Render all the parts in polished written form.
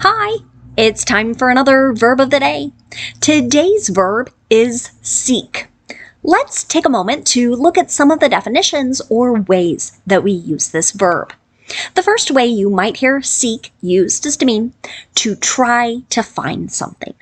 Hi, it's time for another verb of the day. Today's verb is seek. Let's take a moment to look at some of the definitions or ways that we use this verb. The first way you might hear seek used is to mean to try to find something.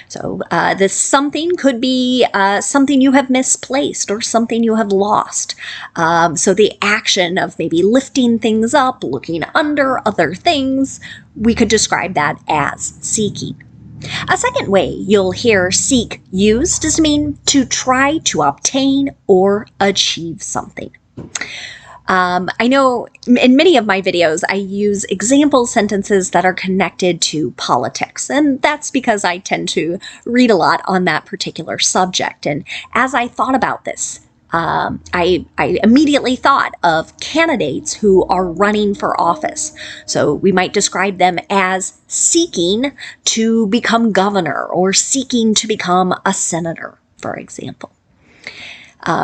So this something could be something you have misplaced or something you have lost. So the action of maybe lifting things up, looking under other things, we could describe that as seeking. A second way you'll hear seek used is to mean to try to obtain or achieve something. I know in many of my videos, I use example sentences that are connected to politics, and that's because I tend to read a lot on that particular subject. And as I thought about this, I immediately thought of candidates who are running for office. So we might describe them as seeking to become governor or seeking to become a senator, for example.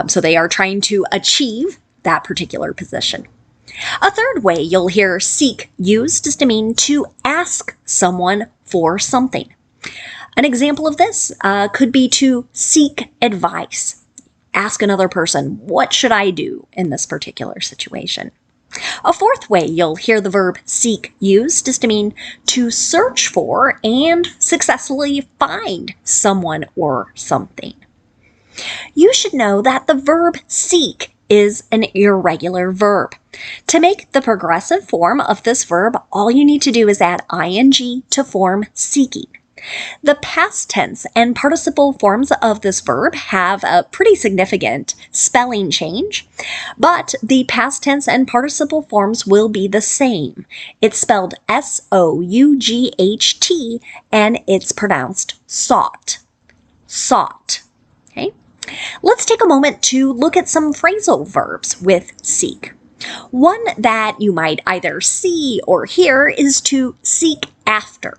So they are trying to achieve that particular position. A third way you'll hear seek used is to mean to ask someone for something. An example of this could be to seek advice. Ask another person, what should I do in this particular situation? A fourth way you'll hear the verb seek used is to mean to search for and successfully find someone or something. You should know that the verb seek is an irregular verb. To make the progressive form of this verb, all you need to do is add ing to form seeking. The past tense and participle forms of this verb have a pretty significant spelling change, but the past tense and participle forms will be the same. It's spelled S-O-U-G-H-T and it's pronounced sought. Sought. Okay? Let's take a moment to look at some phrasal verbs with seek. One that you might either see or hear is to seek after.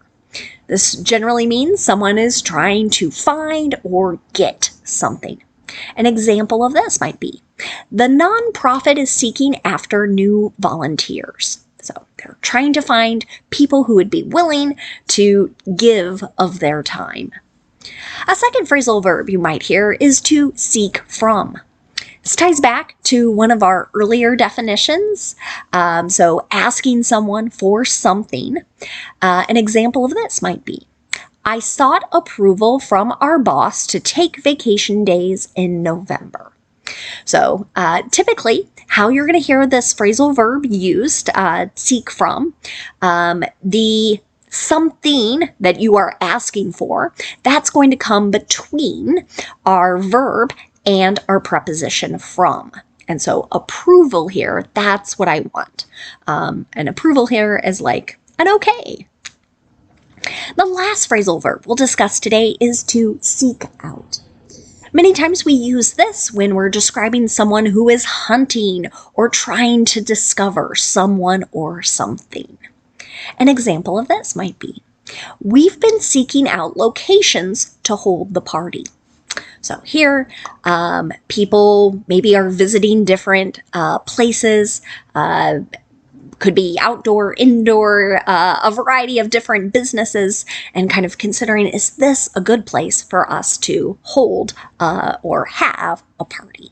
This generally means someone is trying to find or get something. An example of this might be, the nonprofit is seeking after new volunteers. So they're trying to find people who would be willing to give of their time. A second phrasal verb you might hear is to seek from. This ties back to one of our earlier definitions. So asking someone for something. An example of this might be, I sought approval from our boss to take vacation days in November. So typically, how you're going to hear this phrasal verb used, seek from, the something that you are asking for, that's going to come between our verb and our preposition from. And so approval here, that's what I want. And approval here is like an okay. The last phrasal verb we'll discuss today is to seek out. Many times we use this when we're describing someone who is hunting or trying to discover someone or something. An example of this might be, we've been seeking out locations to hold the party. So here, people maybe are visiting different places, could be outdoor, indoor, a variety of different businesses, and kind of considering, is this a good place for us to hold or have a party?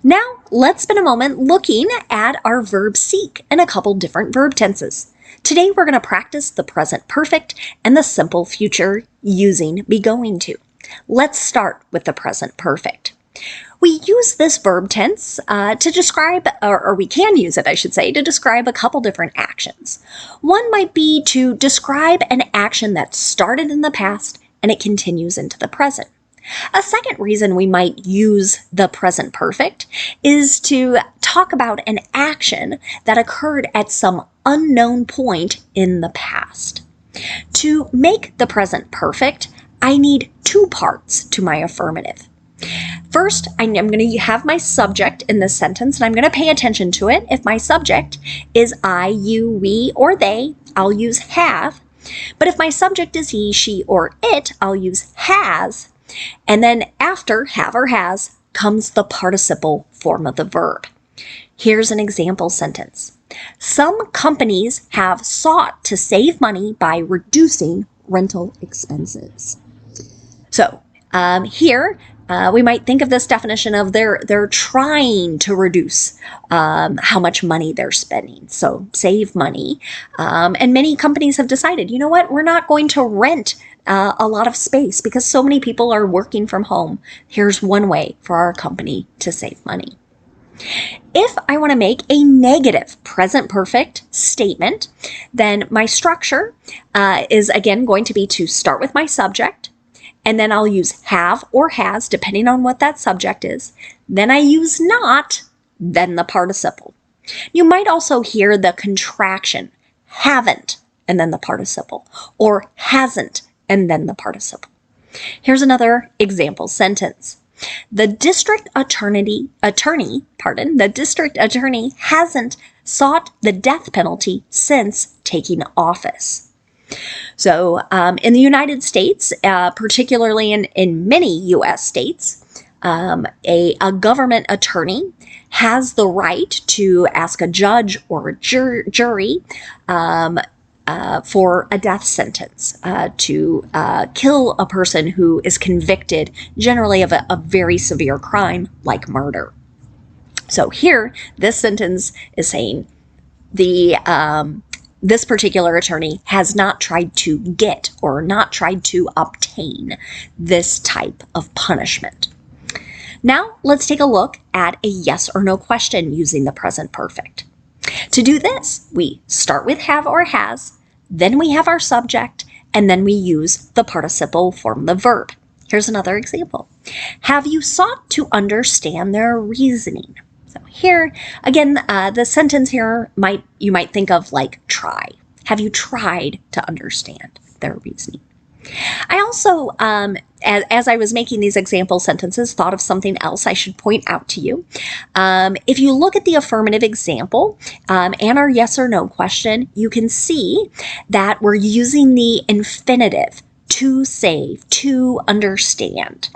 Now, let's spend a moment looking at our verb seek in a couple different verb tenses. Today, we're going to practice the present perfect and the simple future using be going to. Let's start with the present perfect. We use this verb tense to describe, or we can use it, I should say, to describe a couple different actions. One might be to describe an action that started in the past and it continues into the present. A second reason we might use the present perfect is to talk about an action that occurred at some unknown point in the past. To make the present perfect, I need two parts to my affirmative. First, I'm going to have my subject in this sentence, and I'm going to pay attention to it. If my subject is I, you, we, or they, I'll use have. But if my subject is he, she, or it, I'll use has. And then after have or has comes the participle form of the verb. Here's an example sentence. Some companies have sought to save money by reducing rental expenses. So here we might think of this definition of they're trying to reduce how much money they're spending, so save money. And many companies have decided, you know what, we're not going to rent a lot of space because so many people are working from home. Here's one way for our company to save money. If I want to make a negative present perfect statement, then my structure is again going to be to start with my subject, and then I'll use have or has depending on what that subject is. Then I use not, then the participle. You might also hear the contraction, haven't, and then the participle, or hasn't, and then the participle. Here's another example sentence. The district attorney hasn't sought the death penalty since taking office. So in the United States, particularly in many U.S. states, a government attorney has the right to ask a judge or a jury for a death sentence, to kill a person who is convicted generally of a very severe crime like murder. So here, this sentence is saying this particular attorney has not tried to get or not tried to obtain this type of punishment. Now let's take a look at a yes or no question using the present perfect. To do this, we start with have or has, then we have our subject, and then we use the participle form the verb. Here's another example. Have you sought to understand their reasoning? So here, again, the sentence here you might think of like try. Have you tried to understand their reasoning? I also, as I was making these example sentences, thought of something else I should point out to you. If you look at the affirmative example and our yes or no question, you can see that we're using the infinitive to save, to understand.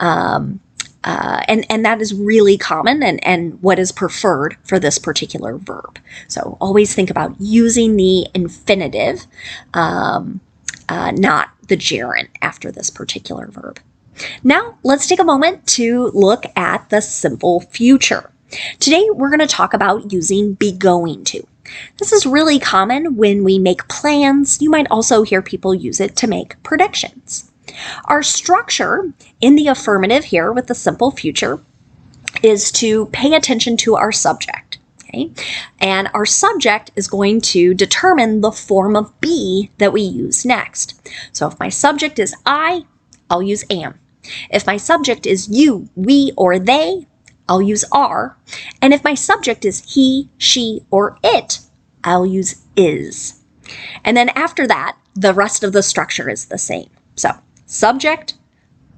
And that is really common and what is preferred for this particular verb. So always think about using the infinitive, not the gerund after this particular verb. Now let's take a moment to look at the simple future. Today we're going to talk about using be going to. This is really common when we make plans. You might also hear people use it to make predictions. Our structure in the affirmative here with the simple future is to pay attention to our subject. Okay? And our subject is going to determine the form of be that we use next. So if my subject is I'll use am. If my subject is you, we, or they, I'll use are. And if my subject is he, she, or it, I'll use is. And then after that, the rest of the structure is the same. So subject,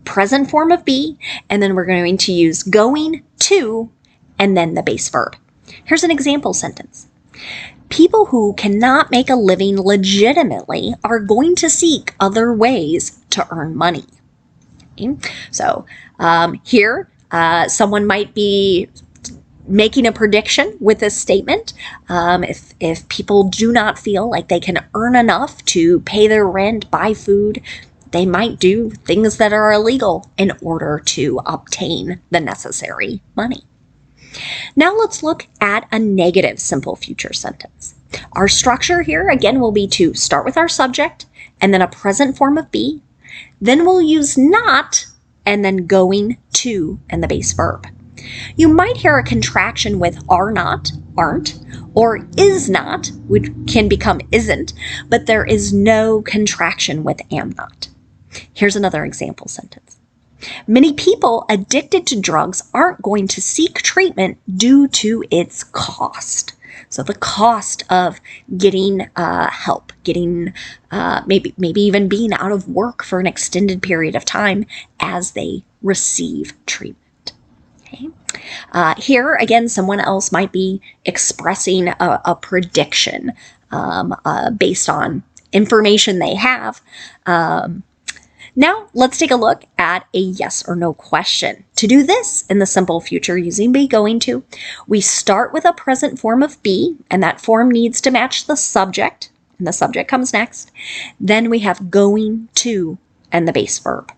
present form of be, and then we're going to use going to, and then the base verb. Here's an example sentence. People who cannot make a living legitimately are going to seek other ways to earn money. Okay? So here, someone might be making a prediction with this statement. If people do not feel like they can earn enough to pay their rent, buy food, they might do things that are illegal in order to obtain the necessary money. Now let's look at a negative simple future sentence. Our structure here, again, will be to start with our subject and then a present form of be. Then we'll use not and then going to and the base verb. You might hear a contraction with are not, aren't, or is not, which can become isn't, but there is no contraction with am not. Here's another example sentence. Many people addicted to drugs aren't going to seek treatment due to its cost. So the cost of getting help, getting maybe even being out of work for an extended period of time as they receive treatment. Okay. Here, again, someone else might be expressing a prediction based on information they have. Now let's take a look at a yes or no question. To do this in the simple future using be going to, we start with a present form of be, and that form needs to match the subject, and the subject comes next. Then we have going to and the base verb.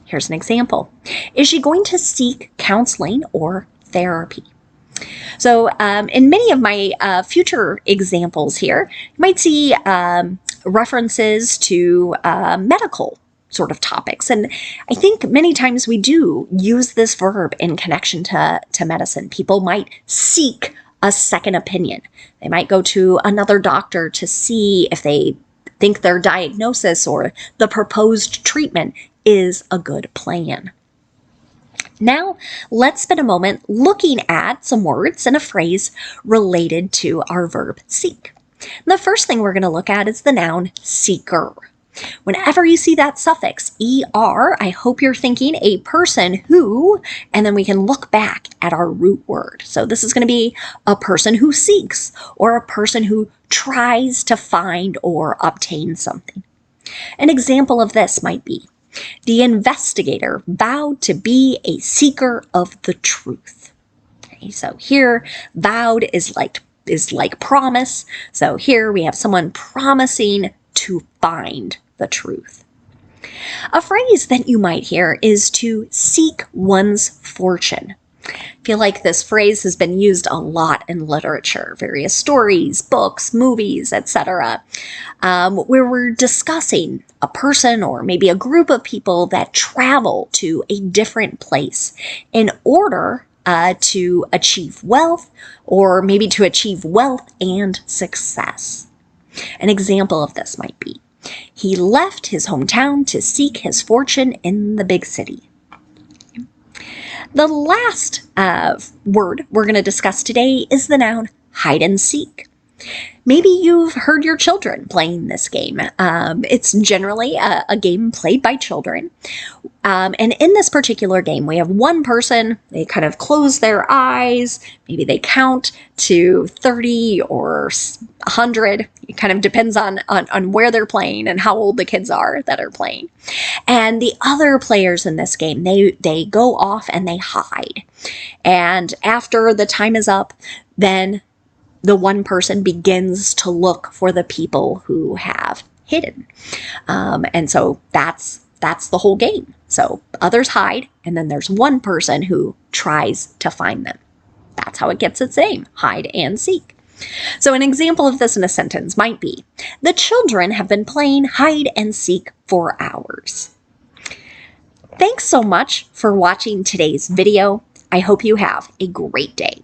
Here's an example. Is she going to seek counseling or therapy? So in many of my future examples here, you might see references to medical sort of topics. And I think many times we do use this verb in connection to medicine. People might seek a second opinion. They might go to another doctor to see if they think their diagnosis or the proposed treatment is a good plan. Now, let's spend a moment looking at some words and a phrase related to our verb seek. The first thing we're going to look at is the noun seeker. Whenever you see that suffix er, I hope you're thinking a person who, and then we can look back at our root word. So this is going to be a person who seeks or a person who tries to find or obtain something. An example of this might be, the investigator vowed to be a seeker of the truth. Okay, so here, vowed is like promise. So here we have someone promising to find the truth. A phrase that you might hear is to seek one's fortune. I feel like this phrase has been used a lot in literature, various stories, books, movies, etc., where we're discussing a person or maybe a group of people that travel to a different place in order to achieve wealth, or maybe to achieve wealth and success. An example of this might be, he left his hometown to seek his fortune in the big city. The last word we're going to discuss today is the noun hide and seek. Maybe you've heard your children playing this game. It's generally a game played by children. And in this particular game, we have one person, they kind of close their eyes, maybe they count to 30 or 100. It kind of depends on where they're playing and how old the kids are that are playing. And the other players in this game, they go off and they hide. And after the time is up, then the one person begins to look for the people who have hidden. And so that's the whole game. So others hide, and then there's one person who tries to find them. That's how it gets its name, hide and seek. So an example of this in a sentence might be, the children have been playing hide and seek for hours. Thanks so much for watching today's video. I hope you have a great day.